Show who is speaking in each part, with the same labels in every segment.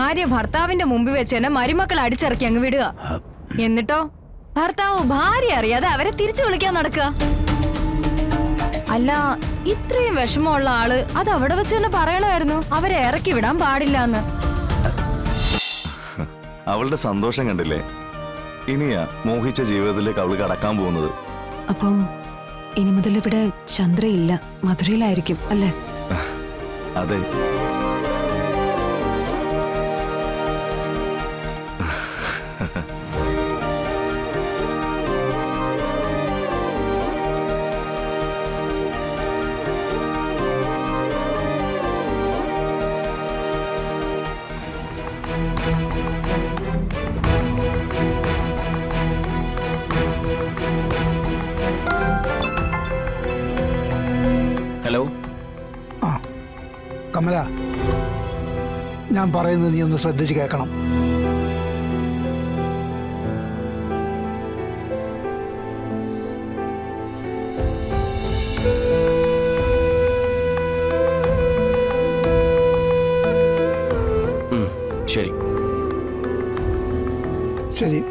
Speaker 1: ഭാര്യ ഭർത്താവിന്റെ മുമ്പിൽ വെച്ച് തന്നെ മരുമക്കൾ അടിച്ചിറക്കി അങ്ങ് വിടുക. എന്നിട്ടോ ഭർത്താവ് ഭാര്യ അറിയാതെ അവരെ തിരിച്ചു വിളിക്കാൻ നടക്കുക. അല്ല, ഇത്രയും വിഷമമുള്ള ആള് അത് അവിടെ വെച്ച് തന്നെ പറയണമായിരുന്നു അവരെ ഇറക്കി വിടാൻ പാടില്ല.
Speaker 2: അവളുടെ സന്തോഷം കണ്ടില്ലേ? ഇനിയാ മോഹിച്ച ജീവിതത്തിലേക്ക് അവള് കടക്കാൻ പോകുന്നത്.
Speaker 3: അപ്പം ഇനി മുതൽ ഇവിടെ ചന്ദ്രയില്ല, മധുരയിലായിരിക്കും അല്ലേ?
Speaker 2: അതെ.
Speaker 4: ഹലോ.
Speaker 5: ആ കമല, ഞാൻ പറയുന്നത് നീ ഒന്ന് ശ്രദ്ധിച്ച് കേൾക്കണം.
Speaker 4: ശരി
Speaker 5: ശരി.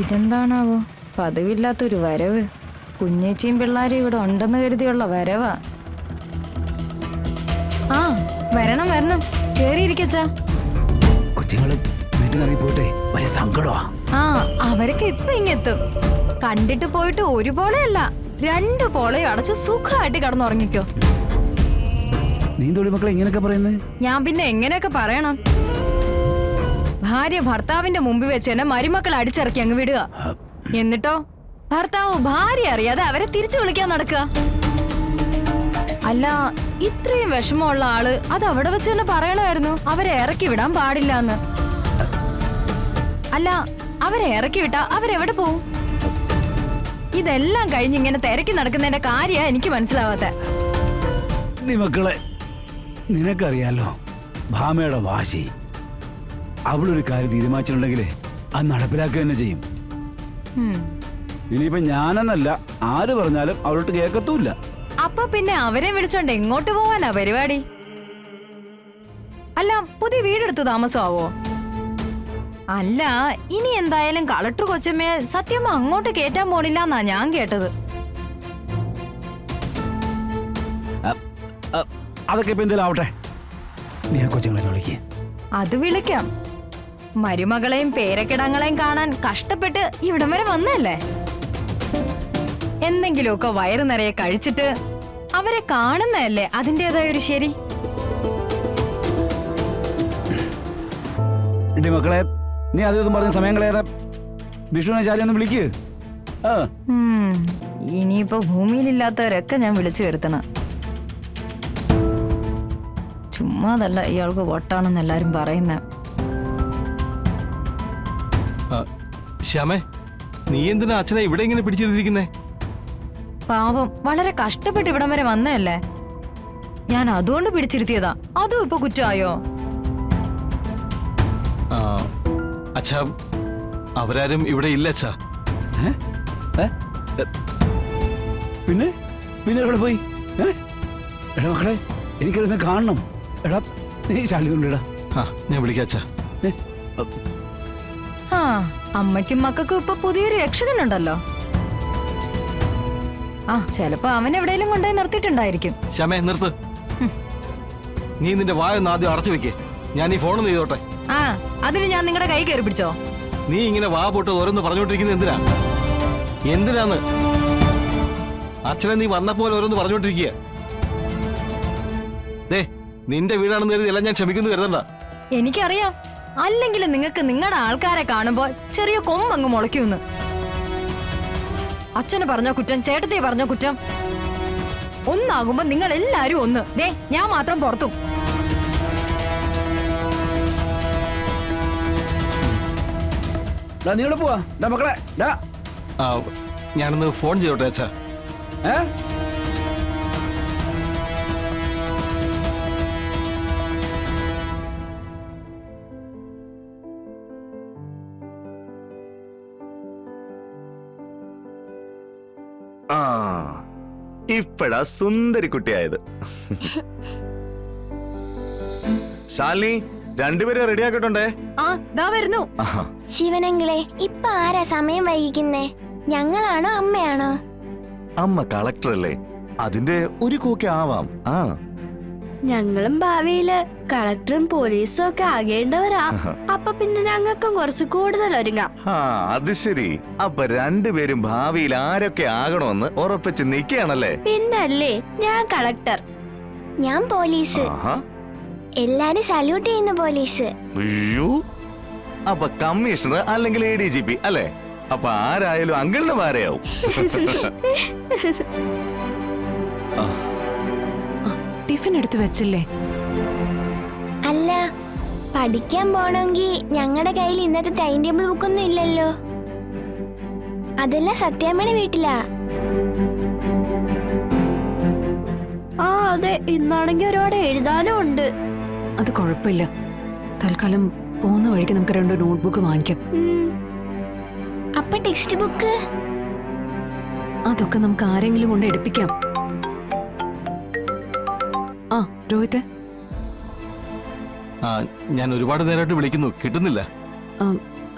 Speaker 1: ഇതെന്താണാവോ പതിവില്ലാത്തൊരു വരവ്? കുഞ്ഞേച്ചിയും പിള്ളാരും ഇവിടെ ഉണ്ടെന്ന് കരുതിയുള്ള വരവാ. ആ വരണം വരണം, കേറിയിരിക്കച്ചാ.
Speaker 6: കൊച്ചുങ്ങള് വീട്ടിൽ നിന്ന് പോട്ടെ, വലിയ സങ്കടമാ.
Speaker 1: ആ അവരൊക്കെ ഇപ്പൊ ഇങ്ങെത്തും. കണ്ടിട്ട് പോയിട്ട് ഒരു പോളയല്ല, 2 പോളയും അടച്ചു സുഖമായിട്ട് കിടന്നുറങ്ങിക്കോ.
Speaker 6: നീ തോളി മക്കളെ ഇങ്ങനെയൊക്കെ പറയുന്നേ?
Speaker 1: ഞാൻ പിന്നെ എങ്ങനെയൊക്കെ പറയണം? ഭാര്യ ഭർത്താവിന്റെ മുമ്പിൽ വെച്ച് തന്നെ മരുമക്കൾ അടിച്ചിറക്കി അങ്ങ് വിടുക. എന്നിട്ടോ ഭർത്താവ് ഭാര്യ അറിയാതെ അവരെ തിരിച്ചു വിളിക്കാൻ നടക്കുക. അല്ല, ഇത്രയും വിഷമമുള്ള ആള് അത് അവിടെ വെച്ച് തന്നെ പറയണമായിരുന്നു അവരെ ഇറക്കി വിടാൻ പാടില്ല. അല്ല, അവരെ ഇറക്കി വിട്ടാ അവരെവിടെ പോവും? ഇതെല്ലാം കഴിഞ്ഞ് ഇങ്ങനെ തിരക്കി നടക്കുന്നതിന്റെ കാര്യ എനിക്ക് മനസ്സിലാവാത്ത.
Speaker 6: നീ മക്കളെ, നിനക്കറിയാലോ ഭാമയുടെ വാശി. അവളൊരു കാര്യം തീരുമാനിച്ചിട്ടുണ്ടെങ്കിലേ അത് നടപ്പിലാക്കുക തന്നെ ചെയ്യും. ഇനിയിപ്പൊ ഞാനെന്നല്ല ആര് പറഞ്ഞാലും അവളോട്ട് കേൾക്കത്തുമില്ല.
Speaker 1: അപ്പൊ പിന്നെ അവരെ വിളിച്ചോണ്ട് എങ്ങോട്ട് പോവാനാ പരിപാടി? അല്ല, പുതിയ വീടെടുത്ത് താമസമാവോ? അല്ല, ഇനി എന്തായാലും കളക്ടർ കൊച്ചമ്മയെ സത്യമ്മ അങ്ങോട്ട് കേറ്റാൻ പോണില്ല എന്നാ ഞാൻ കേട്ടത്.
Speaker 6: അതൊക്കെ ഇപ്പൊ എന്തെങ്കിലും ആവട്ടെ, നീ ആ കൊച്ചുങ്ങളെ വിളിക്കേ.
Speaker 1: അത് വിളിക്കാം. മരുമകളെയും പേരക്കിടങ്ങളെയും കാണാൻ കഷ്ടപ്പെട്ട് ഇവിടം വരെ വന്നല്ലേ. എന്തെങ്കിലുമൊക്കെ വയറു നിറയെ കഴിച്ചിട്ട് അവരെ കാണുന്നതല്ലേ അതിൻ്റെതായ ഒരു ശരി.
Speaker 6: മക്കളെ, നീ അതും പറഞ്ഞ സമയം കളയാതെ വിഷ്ണുവിനെ ശാലിയൊന്ന് വിളിക്ക്.
Speaker 1: ഇനിയിപ്പോ ഭൂമിയിലില്ലാത്തവരൊക്കെ ഞാൻ വിളിച്ചു വരുത്തണം. ചുമ്മാതല്ല ഇയാൾക്ക് വട്ടാണെന്ന് എല്ലാരും പറയുന്ന.
Speaker 4: ശ്യാമേ, നീ എന്തിനാ അച്ഛനെ ഇവിടെ ഇങ്ങനെ പിടിച്ചിരിക്കുന്നേ?
Speaker 1: പാവം വളരെ കഷ്ടപ്പെട്ട് ഇവിടം വരെ വന്നതല്ലേ, ഞാൻ അതുകൊണ്ട് പിടിച്ചിരുത്തിയതാ. അതും ഇപ്പൊ കുറ്റമായോ?
Speaker 4: അച്ഛാ, അവരാരും ഇവിടെ ഇല്ല അച്ഛാ.
Speaker 6: പിന്നെ പിന്നെ എവിടെ പോയി? എടാ മക്കളെ, എനിക്കത് കാണണം. എടാ നീ ശാലിതുണ്ടാ.
Speaker 4: ഞാൻ വിളിക്കാം അച്ഛാ.
Speaker 1: ആ അമ്മയ്ക്കും മക്കൾക്കും ഇപ്പൊ പുതിയൊരു രക്ഷകനുണ്ടല്ലോ. ആ ചെലപ്പോ അവൻ എവിടെയെങ്കിലും കൊണ്ടുപോയി നിർത്തിയിട്ടുണ്ടായിരിക്കും.
Speaker 4: ശ്യാമേ, നിർത്ത്. നീ നിന്റെ വായൊന്ന് ആദ്യം അടച്ചു വെക്കേ. ഞാൻ ഈ ഫോണൊന്ന് ചെയ്തോട്ടെ.
Speaker 1: ആ അതിന് ഞാൻ നിങ്ങളുടെ കൈ കയറി പിടിച്ചോ?
Speaker 4: നീ ഇങ്ങനെ വാ പൊട്ട് ഓരോന്ന് പറഞ്ഞോണ്ടിരിക്കുന്നത് എന്തിനാന്ന്? അച്ഛനെ നീ വന്നപ്പോലെ ഓരോന്ന് പറഞ്ഞോണ്ടിരിക്കുക. ദേ, നിന്റെ വീടാണെന്ന് കരുതി എല്ലാം ഞാൻ ക്ഷമിക്കുന്നു കരുതണ്ട.
Speaker 1: എനിക്കറിയാം, അല്ലെങ്കിൽ നിങ്ങൾക്ക് നിങ്ങളുടെ ആൾക്കാരെ കാണുമ്പോ ചെറിയ കൊമ്പങ്ങ് മുളയ്ക്കൂന്ന്. അച്ഛന് പറഞ്ഞ കുറ്റം, ചേട്ടത്തെ പറഞ്ഞ കുറ്റം ഒന്നാകുമ്പോ നിങ്ങൾ എല്ലാരും ഒന്ന്. ദേ, ഞാൻ മാത്രം പുറത്തും.
Speaker 6: നീ ഇവിടെ പോവാ മക്കളെ.
Speaker 4: ഞാനൊന്ന് ഫോൺ ചെയ്തോട്ടെ അച്ഛാ.
Speaker 6: ഏ?
Speaker 2: ആ ഇപ്പഴാ സുന്ദരി കുട്ടിയായത്. ശാലിനി, രണ്ടുപേരെ റെഡിയാക്കിട്ടുണ്ടേ.
Speaker 1: ആ ദാ വരുന്നു.
Speaker 7: ശിവനങ്ങളെ ഇപ്പൊ ആരാ സമയം വൈകിക്കുന്നേ? ഞങ്ങളാണോ അമ്മയാണോ?
Speaker 2: അമ്മ കളക്ടർ അല്ലേ, അതിന്റെ ഒരു കൂക്കെ ആവാം. ആ
Speaker 7: ഞങ്ങളും ഭാവിയില് കളക്ടറും പോലീസും ഒക്കെ ആകേണ്ടവരാ. അപ്പൊ പിന്നെ ഞങ്ങൾക്കും കുറച്ച് കൂടുതൽ ഒരുങ്ങാം.
Speaker 2: ആ അത് ശരി. അപ്പൊ രണ്ടുപേരും ഭാവിയിൽ ആരൊക്കെ ആകണമെന്ന് ഉറപ്പിച്ച് നിൽക്കുകയാണല്ലേ?
Speaker 7: പിന്നല്ലേ, ഞാൻ കളക്ടർ, ഞാൻ പോലീസ്,
Speaker 2: ആഹാ.
Speaker 7: എല്ലാരും സല്യൂട്ട് ചെയ്യുന്ന പോലീസ്.
Speaker 2: അയ്യോ, അപ്പൊ കമ്മീഷണർ അല്ലെങ്കിൽ ADGP അല്ലേ? അപ്പൊ ആരായാലും അങ്കിളിന് ഭാര്യയാവും.
Speaker 3: ടിഫിൻ എടുത്ത് വെച്ചില്ലേ?
Speaker 7: അല്ല, പഠിക്കാൻ പോണെങ്കിൽ ഞങ്ങളുടെ കയ്യിൽ ഇന്നത്തെ ടൈം ടേബിൾ ബുക്കൊന്നും ഇല്ലല്ലോ. അതെല്ലാം സത്യാമ്മയുടെ വീട്ടിലാ. ആ അതെ, ഇന്നാണെങ്കിൽ ഒരുപാട് എഴുതാനും ഉണ്ട്.
Speaker 3: അത് കുഴപ്പമില്ല. തൽക്കാലം പോകുന്ന വഴിക്ക് നമുക്ക് 2 നോട്ട്ബുക്ക് വാങ്ങിക്കാം.
Speaker 7: അപ്പൊ ടെക്സ്റ്റ് ബുക്ക്
Speaker 3: അതൊക്കെ നമുക്ക് ആരെങ്കിലും കൊണ്ട് എടുപ്പിക്കാം. ആ രോഹിത്,
Speaker 4: ആ ഞാൻ ഒരുപാട് നേരമായിട്ട് വിളിക്കുന്നു, കിട്ടുന്നില്ല.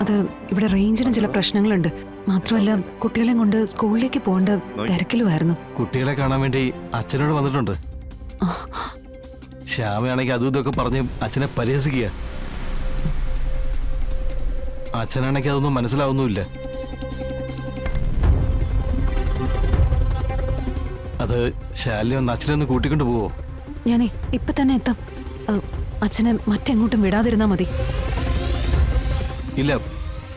Speaker 3: അത് ഇവിടെ റേഞ്ചിന് ചില പ്രശ്നങ്ങളുണ്ട്. മാത്രമല്ല കുട്ടികളെ കൊണ്ട് സ്കൂളിലേക്ക് പോകേണ്ട തിരക്കിലുമായിരുന്നു.
Speaker 4: കുട്ടികളെ കാണാൻ വേണ്ടി അച്ഛനോട് വന്നിട്ടുണ്ട്. ശ്യാമയാണെങ്കിൽ അതും ഇതൊക്കെ പറഞ്ഞ് അച്ഛനെ പരിഹസിക്കുക. അച്ഛനാണെങ്കിൽ അതൊന്നും മനസ്സിലാവുന്നുമില്ല. അത് ശാലിനി ഒന്ന് അച്ഛനെ ഒന്ന് കൂട്ടിക്കൊണ്ട് പോവോ?
Speaker 3: ഞാനേ ഇപ്പൊ തന്നെ എത്താം. അച്ഛനെ മറ്റെങ്ങോട്ടും വിടാതിരുന്നാ മതി.
Speaker 4: ഇല്ല,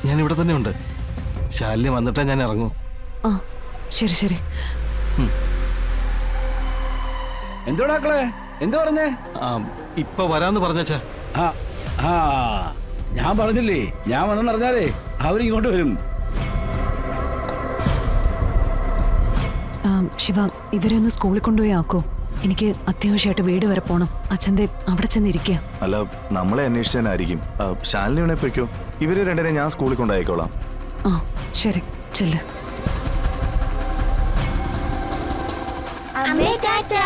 Speaker 4: ഞാൻ ഇവിടെ തന്നെ ഉണ്ട്. ശാലിനി വന്നിട്ടേ ഞാൻ ഇറങ്ങൂ.
Speaker 3: ആ ശരി ശരി.
Speaker 6: എന്തോടാക്കളെ, എന്തു പറഞ്ഞേ?
Speaker 4: ആ ഇപ്പൊ വരാന്ന് പറഞ്ഞച്ചാ.
Speaker 6: ആ ആ ഞാൻ പറഞ്ഞില്ലേ, ഞാൻ വന്നെന്നറിഞ്ഞാലേ അവരിങ്ങോട്ട് വരും.
Speaker 3: ശിവ, ഇവരെ ഒന്ന് സ്കൂളിൽ കൊണ്ടുപോയി ആക്കോ. എനിക്ക് അത്യാവശ്യമായിട്ട് വീട് വരെ പോണം. അച്ഛൻ്റെ അവിടെ ചെന്നിരിക്കുക.
Speaker 2: അല്ല, നമ്മളെ അന്വേഷിച്ചാനായിരിക്കും. ശാലിനി വേണേ പൊയ്ക്കോ, ഇവര് രണ്ടിനെ ഞാൻ സ്കൂളിൽ കൊണ്ടായിക്കോളാം.
Speaker 3: ആ ശരി, ചെല്ല്.
Speaker 7: അമ്മേ ടാറ്റാ.